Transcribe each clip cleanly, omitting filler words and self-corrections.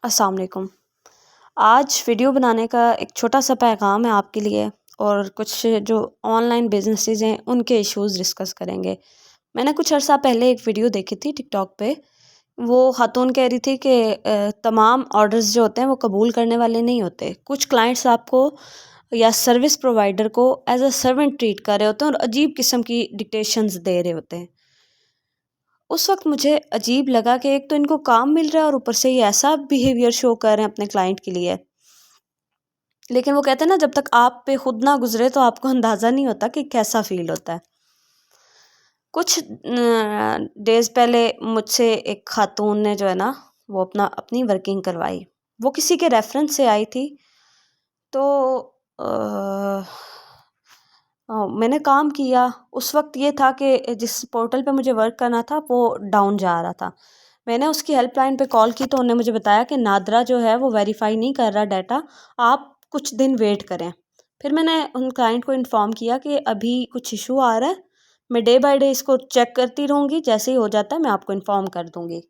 السلام علیکم۔ آج ویڈیو بنانے کا ایک چھوٹا سا پیغام ہے آپ کے لیے، اور کچھ جو آن لائن بزنسز ہیں ان کے ایشوز ڈسکس کریں گے۔ میں نے کچھ عرصہ پہلے ایک ویڈیو دیکھی تھی ٹک ٹاک پہ، وہ خاتون کہہ رہی تھی کہ تمام آرڈرز جو ہوتے ہیں وہ قبول کرنے والے نہیں ہوتے۔ کچھ کلائنٹس آپ کو یا سروس پرووائڈر کو ایز اے سرونٹ ٹریٹ کر رہے ہوتے ہیں اور عجیب قسم کی ڈکٹیشنز دے رہے ہوتے ہیں۔ اس وقت مجھے عجیب لگا کہ ایک تو ان کو کام مل رہا ہے اور اوپر سے یہ ایسا بیہیویئر شو کر رہے ہیں اپنے کلائنٹ کے لیے، لیکن وہ کہتے ہیں نا جب تک آپ پہ خود نہ گزرے تو آپ کو اندازہ نہیں ہوتا کہ کیسا فیل ہوتا ہے۔ کچھ ڈیز پہلے مجھ سے ایک خاتون نے جو ہے نا وہ اپنی ورکنگ کروائی، وہ کسی کے ریفرنس سے آئی تھی۔ تو میں نے کام کیا۔ اس وقت یہ تھا کہ جس پورٹل پہ مجھے ورک کرنا تھا وہ ڈاؤن جا رہا تھا۔ میں نے اس کی ہیلپ لائن پہ کال کی تو انہوں نے مجھے بتایا کہ نادرا جو ہے وہ ویریفائی نہیں کر رہا ڈیٹا، آپ کچھ دن ویٹ کریں۔ پھر میں نے ان کلائنٹ کو انفارم کیا کہ ابھی کچھ ایشو آ رہا ہے، میں ڈے بائی ڈے اس کو چیک کرتی رہوں گی، جیسے ہی ہو جاتا ہے میں آپ کو انفارم کر دوں گی۔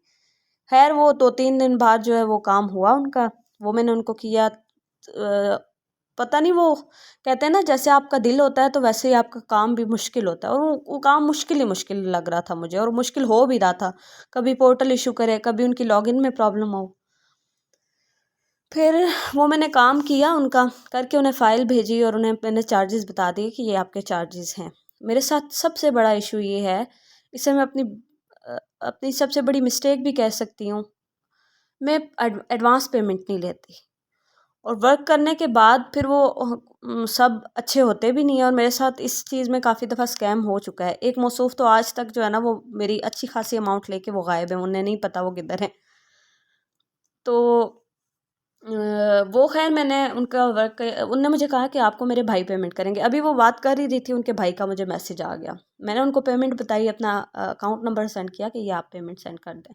خیر وہ 2-3 دن بعد جو ہے وہ کام ہوا ان کا، وہ میں نے ان کو کیا۔ پتہ نہیں، وہ کہتے ہیں نا جیسے آپ کا دل ہوتا ہے تو ویسے ہی آپ کا کام بھی مشکل ہوتا ہے، اور وہ کام مشکل ہی مشکل لگ رہا تھا مجھے، اور مشکل ہو بھی رہا تھا۔ کبھی پورٹل ایشو کرے، کبھی ان کی لاگ ان میں پرابلم ہو۔ پھر وہ میں نے کام کیا ان کا کر کے، انہیں فائل بھیجی اور انہیں میں نے چارجز بتا دیے کہ یہ آپ کے چارجز ہیں۔ میرے ساتھ سب سے بڑا ایشو یہ ہے، اسے میں اپنی سب سے بڑی مسٹیک بھی کہہ سکتی ہوں، میں ایڈوانس پیمنٹ نہیں لیتی، اور ورک کرنے کے بعد پھر وہ سب اچھے ہوتے بھی نہیں ہیں، اور میرے ساتھ اس چیز میں کافی دفعہ اسکیم ہو چکا ہے۔ ایک موصوف تو آج تک جو ہے نا وہ میری اچھی خاصی اماؤنٹ لے کے وہ غائب ہیں، انہیں نہیں پتہ وہ کدھر ہیں۔ تو وہ خیر میں نے ان کا ورک، انہوں نے مجھے کہا کہ آپ کو میرے بھائی پیمنٹ کریں گے۔ ابھی وہ بات کر ہی رہی تھی، ان کے بھائی کا مجھے میسج آ گیا۔ میں نے ان کو پیمنٹ بتائی، اپنا اکاؤنٹ نمبر سینڈ کیا کہ یہ آپ پیمنٹ سینڈ کر دیں۔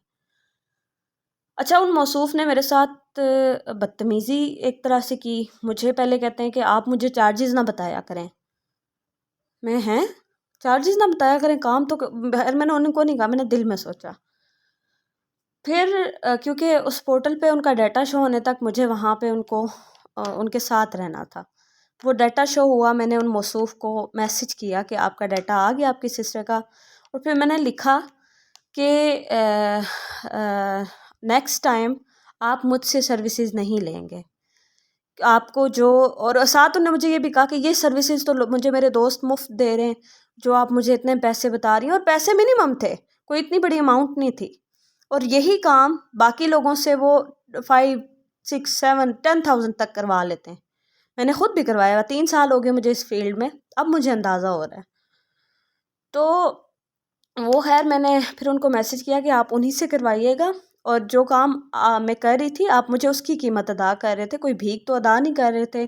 اچھا، ان موصوف نے میرے ساتھ بدتمیزی ایک طرح سے کی۔ مجھے پہلے کہتے ہیں کہ آپ مجھے چارجز نہ بتایا کریں۔ میں چارجز نہ بتایا کریں، کام تو میں نے ان کو نہیں کہا، میں نے دل میں سوچا۔ پھر کیونکہ اس پورٹل پہ ان کا ڈیٹا شو ہونے تک مجھے وہاں پہ ان کے ساتھ رہنا تھا۔ وہ ڈیٹا شو ہوا، میں نے ان موصوف کو میسج کیا کہ آپ کا ڈیٹا آ گیا آپ کی سسٹر کا، اور پھر میں نے لکھا کہ نیکسٹ ٹائم آپ مجھ سے سروسز نہیں لیں گے، آپ کو جو، اور ساتھ انہوں نے مجھے یہ بھی کہا کہ یہ سروسز تو مجھے میرے دوست مفت دے رہے ہیں، جو آپ مجھے اتنے پیسے بتا رہی ہیں، اور پیسے منیمم تھے، کوئی اتنی بڑی اماؤنٹ نہیں تھی، اور یہی کام باقی لوگوں سے وہ 5 6 7 10,000 تک کروا لیتے ہیں۔ میں نے خود بھی کروایا ہوا، 3 سال ہو گئے مجھے اس فیلڈ میں، اب مجھے اندازہ ہو رہا ہے۔ تو وہ خیر میں نے پھر ان کو میسج کیا کہ آپ انہی سے کروائیے گا، اور جو کام میں کر رہی تھی آپ مجھے اس کی قیمت ادا کر رہے تھے، کوئی بھیک تو ادا نہیں کر رہے تھے،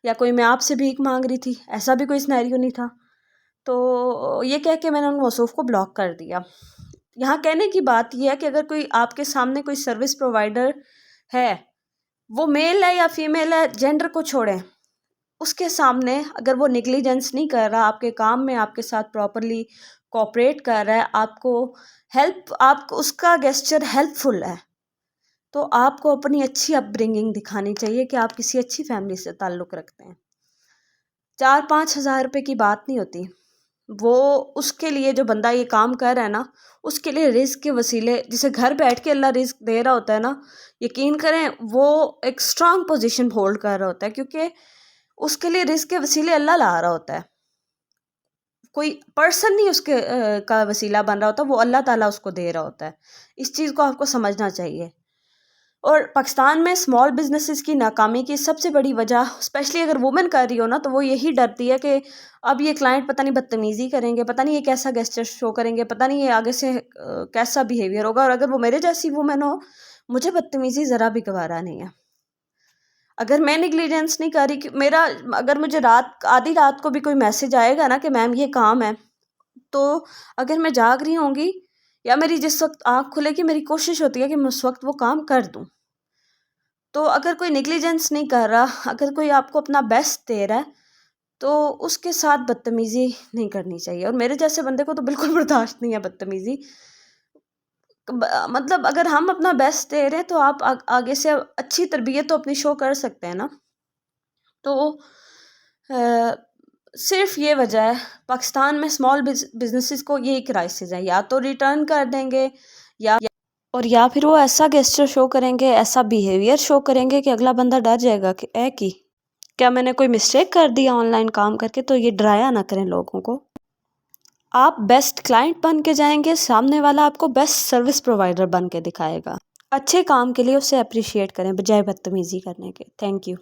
یا کوئی میں آپ سے بھیک مانگ رہی تھی، ایسا بھی کوئی سینیریو نہیں تھا۔ تو یہ کہہ کے میں نے ان موصوف کو بلاک کر دیا۔ یہاں کہنے کی بات یہ ہے کہ اگر کوئی آپ کے سامنے کوئی سروس پرووائڈر ہے، وہ میل ہے یا فیمیل ہے، جینڈر کو چھوڑیں، اس کے سامنے اگر وہ نیگلیجنس نہیں کر رہا آپ کے کام میں، آپ کے ساتھ پراپرلی کوآپریٹ کر رہا ہے، آپ کو اس کا گیسچر ہیلپ فل ہے، تو آپ کو اپنی اچھی اپ برنگنگ دکھانی چاہیے کہ آپ کسی اچھی فیملی سے تعلق رکھتے ہیں۔ 4-5 ہزار روپے کی بات نہیں ہوتی، وہ اس کے لیے جو بندہ یہ کام کر رہا ہے نا، اس کے لیے رزق کے وسیلے، جسے گھر بیٹھ کے اللہ رزق دے رہا ہوتا ہے نا، یقین کریں وہ ایک اسٹرانگ پوزیشن ہولڈ کر رہا ہوتا ہے، کیونکہ اس کے لیے رزق کے وسیلے اللہ لا رہا ہوتا ہے، کوئی پرسن نہیں اس کے کا وسیلہ بن رہا ہوتا، وہ اللہ تعالیٰ اس کو دے رہا ہوتا ہے۔ اس چیز کو آپ کو سمجھنا چاہیے۔ اور پاکستان میں اسمال بزنسز کی ناکامی کی سب سے بڑی وجہ، اسپیشلی اگر وومن کر رہی ہو نا، تو وہ یہی ڈرتی ہے کہ اب یہ کلائنٹ پتہ نہیں بدتمیزی کریں گے، پتہ نہیں یہ کیسا گیسچر شو کریں گے، پتہ نہیں یہ آگے سے کیسا بیہیویئر ہوگا، اور اگر وہ میرے جیسی وومن ہو، مجھے بدتمیزی ذرا بھی گوارا نہیں ہے۔ اگر میں نیگلیجنس نہیں کر رہی، اگر مجھے آدھی رات کو بھی کوئی میسج آئے گا نا کہ میم یہ کام ہے، تو اگر میں جاگ رہی ہوں گی یا میری جس وقت آنکھ کھلے گی، میری کوشش ہوتی ہے کہ میں اس وقت وہ کام کر دوں۔ تو اگر کوئی نیگلیجنس نہیں کر رہا، اگر کوئی آپ کو اپنا بیسٹ دے رہا ہے، تو اس کے ساتھ بدتمیزی نہیں کرنی چاہیے، اور میرے جیسے بندے کو تو بالکل برداشت نہیں ہے بدتمیزی۔ مطلب اگر ہم اپنا بیسٹ دے رہے ہیں تو آپ آگے سے اچھی تربیت تو اپنی شو کر سکتے ہیں نا. تو صرف یہ وجہ ہے پاکستان میں اسمال بزنسز کو یہی کرائسس ہے، یا تو ریٹرن کر دیں گے یا پھر وہ ایسا گیسچر شو کریں گے، ایسا بیہیویئر شو کریں گے کہ اگلا بندہ ڈر جائے گا کہ کیا میں نے کوئی مسٹیک کر دیا آن لائن کام کر کے. تو یہ ڈرایا نہ کریں لوگوں کو. آپ بیسٹ کلائنٹ بن کے جائیں گے، سامنے والا آپ کو بیسٹ سروس پرووائڈر بن کے دکھائے گا. اچھے کام کے لیے اسے اپریشیٹ کریں بجائے بدتمیزی کرنے کے. Thank you.